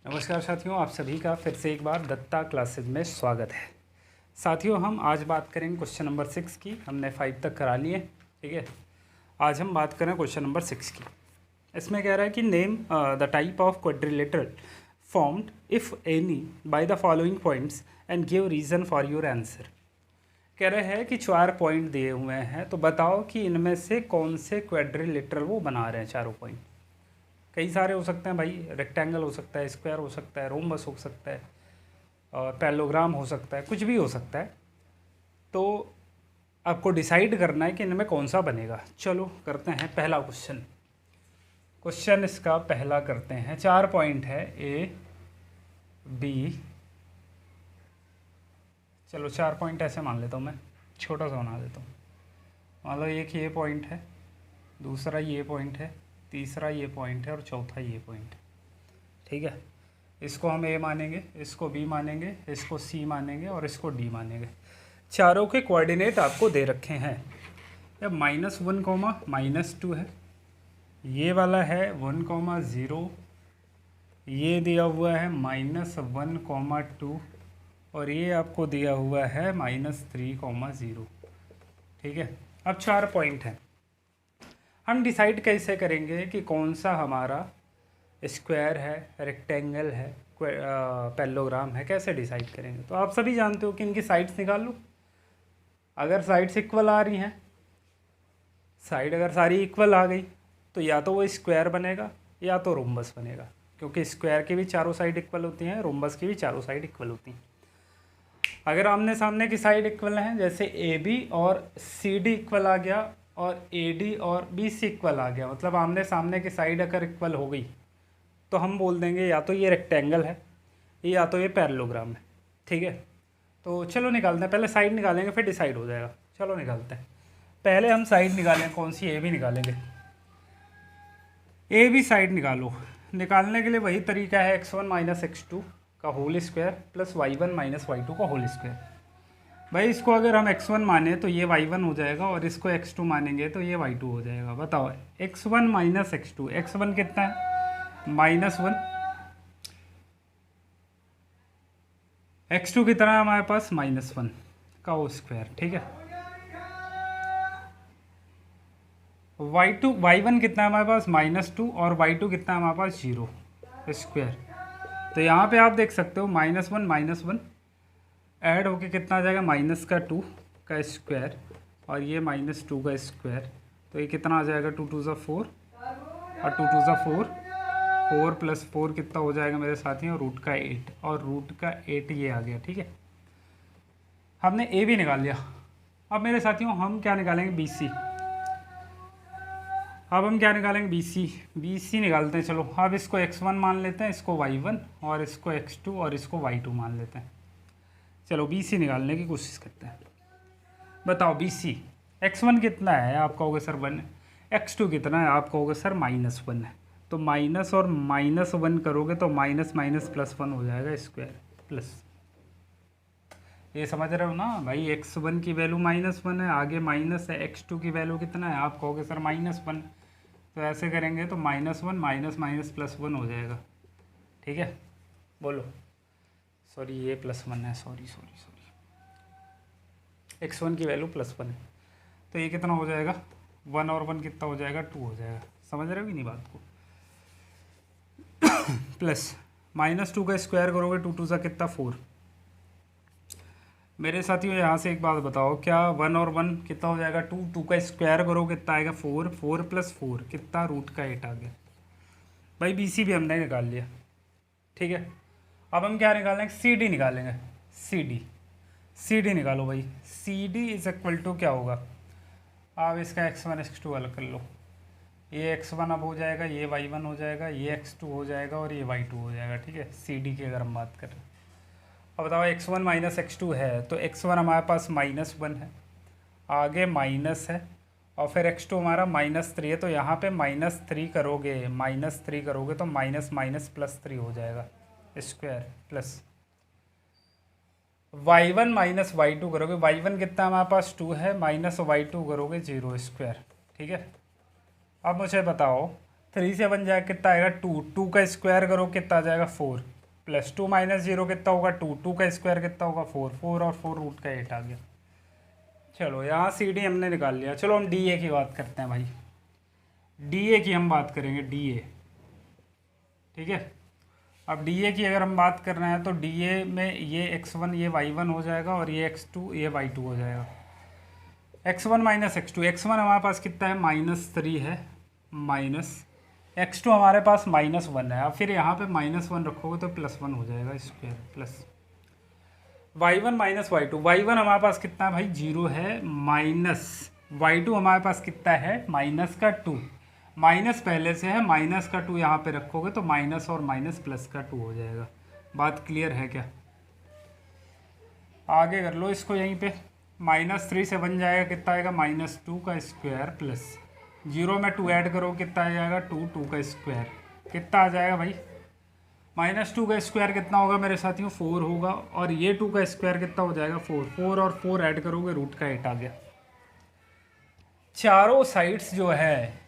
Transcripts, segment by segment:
नमस्कार साथियों, आप सभी का फिर से एक बार दत्ता क्लासेज में स्वागत है। साथियों, हम आज बात करेंगे क्वेश्चन नंबर 6 की। हमने 5 तक करा लिए, ठीक है। आज हम बात करें क्वेश्चन नंबर 6 की। इसमें कह रहा है कि name the type of quadrilateral formed if any by the following points and give reason for your answer. कह रहे हैं कि 4 पॉइंट दिए हुए हैं, तो बताओ कि इनमें से कौन से क्वाड्रिलेटरल वो बना रहे हैं। चारों पॉइंट कई सारे हो सकते हैं भाई, रेक्टेंगल हो सकता है, स्क्वायर हो सकता है, रोम्बस हो सकता है, और पैरेललोग्राम हो सकता है, कुछ भी हो सकता है। तो आपको डिसाइड करना है कि इनमें कौन सा बनेगा। चलो करते हैं पहला क्वेश्चन इसका पहला करते हैं। 4 पॉइंट है, ए बी। चलो 4 पॉइंट ऐसे मान लेता हूँ, मैं छोटा सा बना देता हूँ। मान लो एक ये पॉइंट है, दूसरा ये पॉइंट है, तीसरा ये पॉइंट है और चौथा ये पॉइंट है, ठीक है। इसको हम ए मानेंगे, इसको बी मानेंगे, इसको सी मानेंगे और इसको डी मानेंगे। चारों के कोऑर्डिनेट आपको दे रखे हैं। अब -1, -2 है, ये वाला है 1, 0, ये दिया हुआ है -1, 2 और ये आपको दिया हुआ है -3, 0, ठीक है। अब 4 पॉइंट हैं, हम डिसाइड कैसे करेंगे कि कौन सा हमारा स्क्वायर है, रेक्टेंगल है, पैरेललोग्राम है, कैसे डिसाइड करेंगे। तो आप सभी जानते हो कि इनकी साइड्स निकाल लो। अगर साइड्स इक्वल आ रही हैं, साइड अगर सारी इक्वल आ गई तो या तो वो स्क्वायर बनेगा या तो रोम्बस बनेगा, क्योंकि स्क्वायर की भी चारों साइड इक्वल होती हैं, रोम्बस की भी चारों साइड इक्वल होती हैं। अगर आमने सामने की साइड इक्वल हैं, जैसे ए बी और सी डी इक्वल आ गया और ए डी और बी सी इक्वल आ गया, मतलब आमने सामने की साइड अगर इक्वल हो गई तो हम बोल देंगे या तो ये रेक्टेंगल है या तो ये पैरेललोग्राम है, ठीक है। तो चलो निकालते हैं, पहले साइड निकालेंगे फिर डिसाइड हो जाएगा। चलो निकालते हैं, पहले हम साइड निकालें। कौन सी? ए बी निकालेंगे। ए बी साइड निकालो। निकालने के लिए वही तरीका है, x1 - x2 का whole square plus y1 - y2 का होल स्क्वायर। भाई इसको अगर हम x1 माने तो ये y1 हो जाएगा और इसको x2 मानेंगे तो ये y2 हो जाएगा। बताओ x1 - x2, x1 कितना है? -1, x2 कितना है हमारे पास? -1 का होल स्क्वायर, ठीक है। y1 कितना है हमारे पास? -2 और y2 कितना है हमारे पास? 0 स्क्वायर। तो यहाँ पे आप देख सकते हो -1 ऐड होके कितना आ जाएगा? -2 का स्क्वायर और ये -2 का स्क्वायर। तो ये कितना आ जाएगा? 2 2 4 और 2 2 4, 4 + 4 कितना हो जाएगा मेरे साथियों? √8 और √8 ये आ गया, ठीक है। हमने ए भी निकाल लिया। अब मेरे साथियों हम क्या निकालेंगे? B C. अब हम क्या निकालेंगे? बी सी निकालते हैं। चलो अब इसको x1 मान लेते हैं, इसको y1 और इसको x2 और इसको y2 मान लेते हैं। चलो बी सी निकालने की कोशिश करते हैं। बताओ बी सी, x1 कितना है? आप कहोगे सर 1 है। x2 कितना है? आप कहोगे सर -1 है। तो माइनस और -1 करोगे तो माइनस माइनस +1 हो जाएगा स्क्वायर प्लस। ये समझ रहे हो ना भाई? x1 की वैल्यू -1 है, आगे माइनस है, x2 की वैल्यू कितना है? आप कहोगे सर -1। तो ऐसे करेंगे तो -1 माइनस माइनस +1 हो जाएगा, ठीक है। बोलो, सॉरी ये +1 है, सॉरी x1 की वैल्यू +1 है। तो ये कितना हो जाएगा? 1 और 1 कितना हो जाएगा? 2 हो जाएगा। समझ रहे हो कि नहीं बात को? प्लस -2 का स्क्वायर करोगे 2 2 सा कितना? 4। मेरे साथियों यहाँ से एक बात बताओ, क्या 1 और 1 कितना हो जाएगा? 2 2 का स्क्वायर करो कितना आएगा? 4 4 + 4 कितना? √8 आ गया। भाई बी सी भी हमने निकाल लिया, ठीक है। अब हम क्या निकालेंगे? सी डी निकालेंगे। सी डी निकालो भाई। C D is equal to क्या होगा? आप इसका x1 x2 अलग कर लो। ये x1 अब हो जाएगा, ये y1 हो जाएगा, ये x2 हो जाएगा और ये y2 हो जाएगा, ठीक है। सी डी की अगर हम बात करें, अब बताओ x1 - x2 है तो x1 हमारे पास -1 है, आगे माइनस है और फिर x2 हमारा -3 है। तो यहाँ पे -3 करोगे तो माइनस माइनस +3 हो जाएगा स्क्वायर प्लस y1 - y2 करोगे, y1 कितना हमारे पास? 2 है, माइनस y2 करोगे 0 स्क्वायर, ठीक है। अब मुझे बताओ 3 से बन जाएगा कितना आएगा? 2 2 का स्क्वायर करो कितना आ जाएगा? 4 +2 माइनस 0 कितना होगा 2, 2 का स्क्वायर कितना होगा 4, 4 और 4 रूट का 8 आ गया। चलो यहाँ सी डी हमने निकाल लिया। चलो हम डी ए की बात करते हैं भाई, डी ए की हम बात करेंगे, डी ए, ठीक है। अब डी ए की अगर हम बात कर रहे हैं तो डी ए में ये x1 ये y1 हो जाएगा और ये x2 ये y2 हो जाएगा। x1 माइनस x2, x1 हमारे पास कितना है -3 है, माइनस x2 हमारे पास -1 है। अब फिर यहाँ पे -1 रखोगे तो +1 हो जाएगा square, plus y1 minus y2, y1 हमारे पास कितना है भाई 0 है, माइनस y2 हमारे पास कितना है -2, माइनस पहले से है, -2 यहाँ पे रखोगे तो माइनस और माइनस +2 हो जाएगा। बात क्लियर है क्या? आगे कर लो इसको, यहीं पे -3 से बन जाएगा कितना आएगा -2 का स्क्वायर प्लस 0 में 2 ऐड करो कितना आ जाएगा 2, 2 का स्क्वायर कितना आ जाएगा भाई -2 का स्क्वायर कितना होगा मेरे साथियों 4 होगा, और ये 2 का स्क्वायर कितना हो जाएगा 4, 4 और 4 ऐड करोगे रूट का 8 आ गया। चारों साइड्स जो है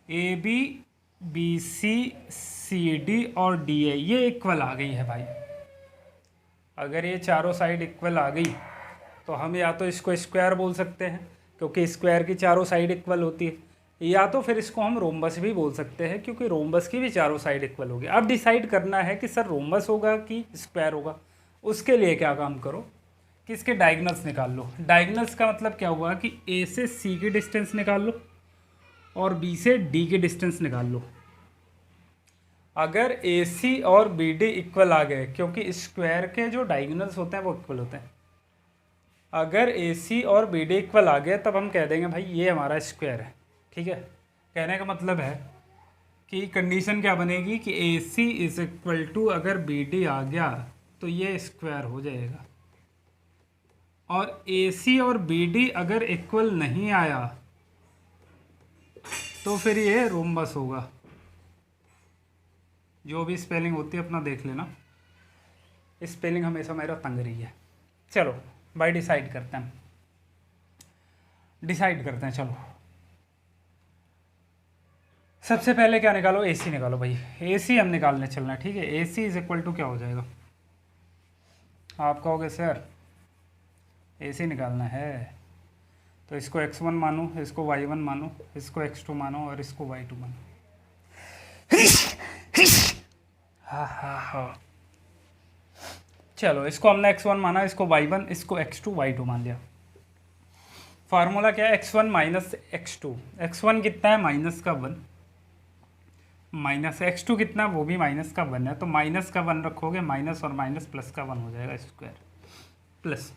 A B, B C, C D और डी ए ये इक्वल आ गई है भाई। अगर ये चारों साइड इक्वल आ गई तो हम या तो इसको स्क्वायर बोल सकते हैं क्योंकि स्क्वायर की चारों साइड इक्वल होती है, या तो फिर इसको हम रोम्बस भी बोल सकते हैं क्योंकि रोम्बस की भी चारों साइड इक्वल होगी। अब डिसाइड करना है कि सर रोम्बस होगा कि स्क्वायर होगा। उसके लिए क्या काम करो कि इसके डायगोनल्स निकाल लो। डायगोनल्स का मतलब क्या हुआ कि ए से सी की डिस्टेंस निकाल लो और बी से डी की डिस्टेंस निकाल लो। अगर ए सी और बी डी इक्वल आ गए, क्योंकि स्क्वायर के जो डायगोनल्स होते हैं वो इक्वल होते हैं, अगर ए सी और बी डी इक्वल आ गए तब हम कह देंगे भाई ये हमारा स्क्वायर है, ठीक है। कहने का मतलब है कि कंडीशन क्या बनेगी कि ए सी इज इक्वल टू अगर बी डी आ गया तो ये स्क्वायर हो जाएगा, और ए सी और बी डी अगर इक्वल नहीं आया तो फिर ये रोम्बस होगा। जो भी स्पेलिंग होती है अपना देख लेना, स्पेलिंग हमेशा मेरा तंग रही है। चलो भाई डिसाइड करते हैं, चलो सबसे पहले क्या निकालो ए सी निकालो भाई, ए सी हम निकालने चलना है, ठीक है। ए सी इज इक्वल टू क्या हो जाएगा, आप कहोगे सर ए सी निकालना है तो इसको x1 मानो, इसको y1 मानो, इसको x2 मानो और इसको y2 मानो। हाँ चलो इसको हमने x1 माना, इसको y1, इसको x2 y2 मान लिया। फार्मूला क्या है x1 माइनस x2, x1 कितना है -1, माइनस x2 कितना वो भी -1 है, तो -1 रखोगे माइनस और माइनस +1 हो जाएगा square, plus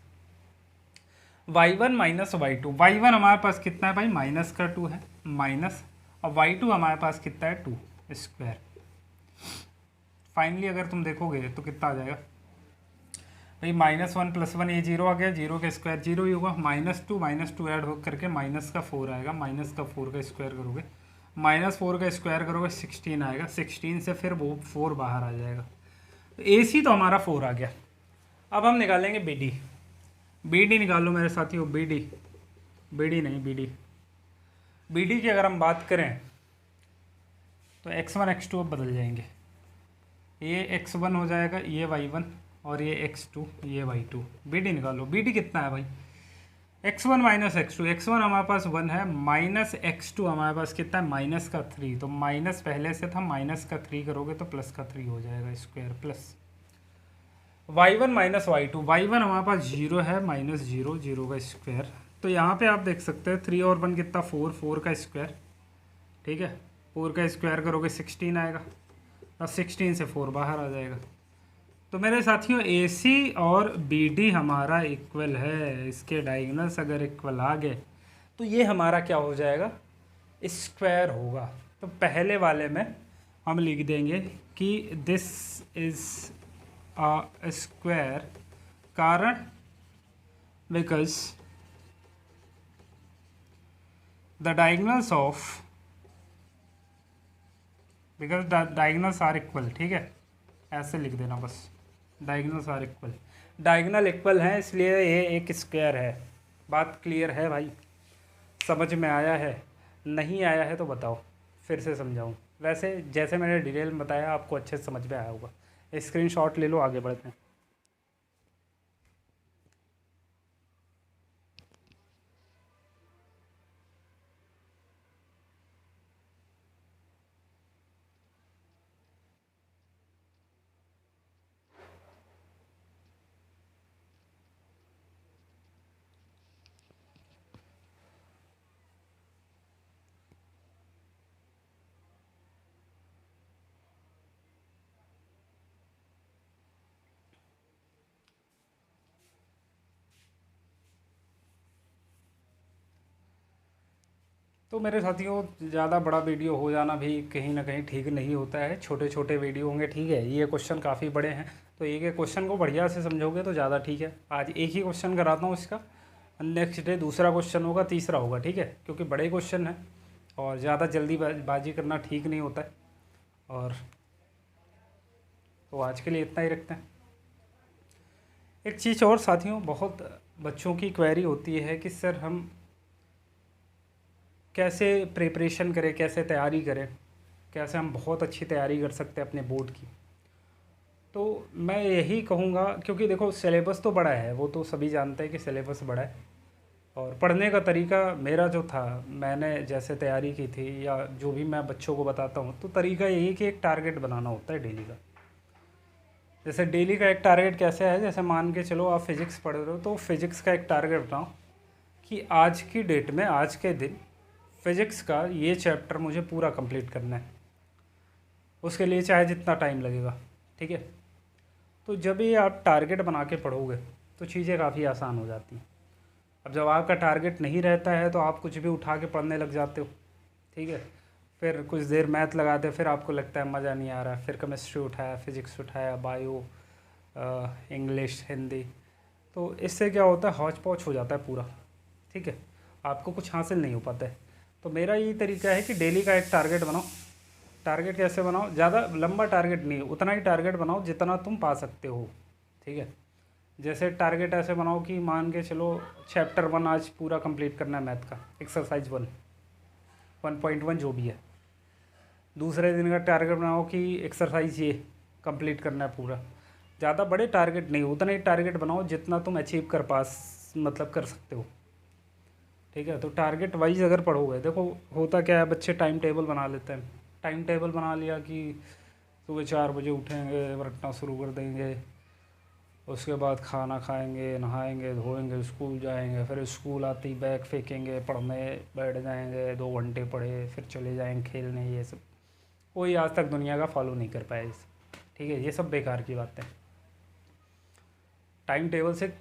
y1 minus y2, y1 हमारे पास कितना है भाई -2 है, माइनस, और y2 हमारे पास कितना है 2 स्क्वायर। फाइनली अगर तुम देखोगे तो कितना आ जाएगा भाई -1 + 1 ये 0 आ गया, 0 का स्क्वायर 0 ही होगा, -2 ऐड हो करके -4 आएगा, -4 का स्क्वायर करोगे, -4 का स्क्वायर करोगे 16 आएगा, 16 से फिर वो 4 बाहर आ जाएगा। तो ए सी तो हमारा 4 आ गया। अब हम निकालेंगे बी डी, बी डी निकालो मेरे साथियों, बी डी नहीं बी डी की अगर हम बात करें तो x1 x2 अब बदल जाएंगे, ये x1 हो जाएगा, ये y1 और ये x2 ये y2। बी डी निकालो, बी डी कितना है भाई x1 माइनस x2, x1 हमारे पास 1 है, माइनस x2 हमारे पास कितना है -3, तो माइनस पहले से था, -3 करोगे तो +3 हो जाएगा square, plus y1 minus y2, y1 हमारे पास 0 है, -0, 0 का स्क्वायर, तो यहाँ पे आप देख सकते हैं 3 और 1 कितना 4, 4 का स्क्वायर, ठीक है। 4 का स्क्वायर करोगे 16 आएगा, और 16 से 4 बाहर आ जाएगा। तो मेरे साथियों ए सी और बी डी हमारा इक्वल है, इसके डायगोनल्स अगर इक्वल आ गए तो ये हमारा क्या हो जाएगा स्क्वायर होगा। तो पहले वाले में हम लिख देंगे कि दिस इज अ स्क्वायर, कारण because the diagonals of because the diagonals are equal, ठीक है, ऐसे लिख देना बस, diagonals are equal, diagonal equal हैं इसलिए ये एक स्क्वायर है। बात क्लियर है भाई, समझ में आया है? नहीं आया है तो बताओ, फिर से समझाऊँ। वैसे जैसे मैंने डिटेल में बताया आपको अच्छे से समझ में आया होगा, स्क्रीनशॉट ले लो, आगे बढ़ते हैं। तो मेरे साथियों, ज़्यादा बड़ा वीडियो हो जाना भी कहीं ना कहीं ठीक नहीं होता है। छोटे छोटे वीडियो होंगे, ठीक है। ये क्वेश्चन काफ़ी बड़े हैं, तो एक एक क्वेश्चन को बढ़िया से समझोगे तो ज़्यादा ठीक है। आज एक ही क्वेश्चन कराता हूँ इसका, नेक्स्ट डे दूसरा क्वेश्चन होगा, तीसरा होगा, ठीक है। क्योंकि बड़े क्वेश्चन हैं और ज़्यादा जल्दीबाजी करना ठीक नहीं होता है। और तो आज के लिए इतना ही रखते हैं। एक चीज़ और साथियों, बहुत बच्चों की क्वेरी होती है कि सर हम कैसे प्रिपरेशन करें, कैसे तैयारी करें, कैसे हम बहुत अच्छी तैयारी कर सकते हैं अपने बोर्ड की। तो मैं यही कहूँगा, क्योंकि देखो सिलेबस तो बड़ा है, वो तो सभी जानते हैं कि सिलेबस बड़ा है। और पढ़ने का तरीका मेरा जो था, मैंने जैसे तैयारी की थी या जो भी मैं बच्चों को बताता हूँ, तो तरीका यही है कि एक टारगेट बनाना होता है डेली का। जैसे डेली का एक टारगेट कैसे है, जैसे मान के चलो आप फिज़िक्स पढ़ रहे हो, तो फिज़िक्स का एक टारगेट बनाओ कि आज की डेट में, आज के दिन फिज़िक्स का ये चैप्टर मुझे पूरा कंप्लीट करना है। उसके लिए चाहे जितना टाइम लगेगा, ठीक है। तो जब ये आप टारगेट बना के पढ़ोगे तो चीज़ें काफ़ी आसान हो जाती हैं। अब जब आपका टारगेट नहीं रहता है तो आप कुछ भी उठा के पढ़ने लग जाते हो, ठीक है। फिर कुछ देर मैथ लगाते, फिर आपको लगता है मज़ा नहीं आ रहा, फिर केमिस्ट्री उठाया, फिज़िक्स उठाया, बायो, इंग्लिश, हिंदी। तो इससे क्या होता है, हौच पौच हो जाता है पूरा, ठीक है। आपको कुछ हासिल नहीं हो पाता है। तो मेरा यही तरीका है कि डेली का एक टारगेट बनाओ। टारगेट कैसे बनाओ, ज़्यादा लंबा टारगेट नहीं, उतना ही टारगेट बनाओ जितना तुम पा सकते हो, ठीक है। जैसे टारगेट ऐसे बनाओ कि मान के चलो चैप्टर 1 आज पूरा कंप्लीट करना है मैथ का, एक्सरसाइज 1.1 जो भी है। दूसरे दिन का टारगेट बनाओ कि एक्सरसाइज ये कंप्लीट करना है पूरा। ज़्यादा बड़े टारगेट नहीं, उतना ही टारगेट बनाओ जितना तुम अचीव मतलब कर सकते हो, ठीक है। तो टारगेट वाइज अगर पढ़ोगे, देखो होता क्या है, बच्चे टाइम टेबल बना लेते हैं। टाइम टेबल बना लिया कि सुबह 4 बजे उठेंगे, रटना शुरू कर देंगे, उसके बाद खाना खाएंगे, नहाएंगे, धोएंगे, स्कूल जाएंगे, फिर स्कूल आते ही बैग फेंकेंगे, पढ़ने बैठ जाएंगे, 2 घंटे पढ़े, फिर चले जाएंगे खेलने। ये सब कोई आज तक दुनिया का फॉलो नहीं कर पाया इस, ठीक है। ये सब बेकार की बातें। टाइम टेबल से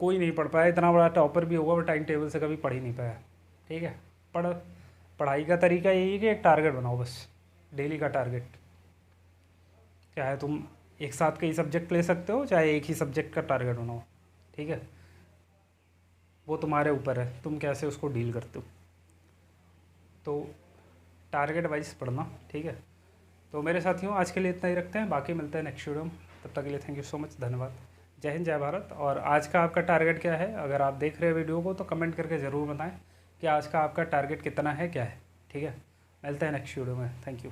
कोई नहीं पढ़ पाया, इतना बड़ा टॉपर भी होगा वो टाइम टेबल से कभी पढ़ ही नहीं पाया, ठीक है। पढ़ाई का तरीका यही है कि एक टारगेट बनाओ, बस डेली का टारगेट। चाहे तुम एक साथ कई सब्जेक्ट ले सकते हो, चाहे एक ही सब्जेक्ट का टारगेट बनाओ, ठीक है। वो तुम्हारे ऊपर है, तुम कैसे उसको डील करते हो। तो टारगेट वाइज पढ़ना, ठीक है। तो मेरे साथियों, आज के लिए इतना ही रखते हैं, बाकी मिलते हैं नेक्स्ट वीडियो में। तब तक के लिए थैंक यू सो मच, धन्यवाद। जय हिंद, जय भारत। और आज का आपका टारगेट क्या है, अगर आप देख रहे हैं वीडियो को तो कमेंट करके ज़रूर बताएं कि आज का आपका टारगेट कितना है, क्या है, ठीक है। मिलते हैं नेक्स्ट वीडियो में, थैंक यू।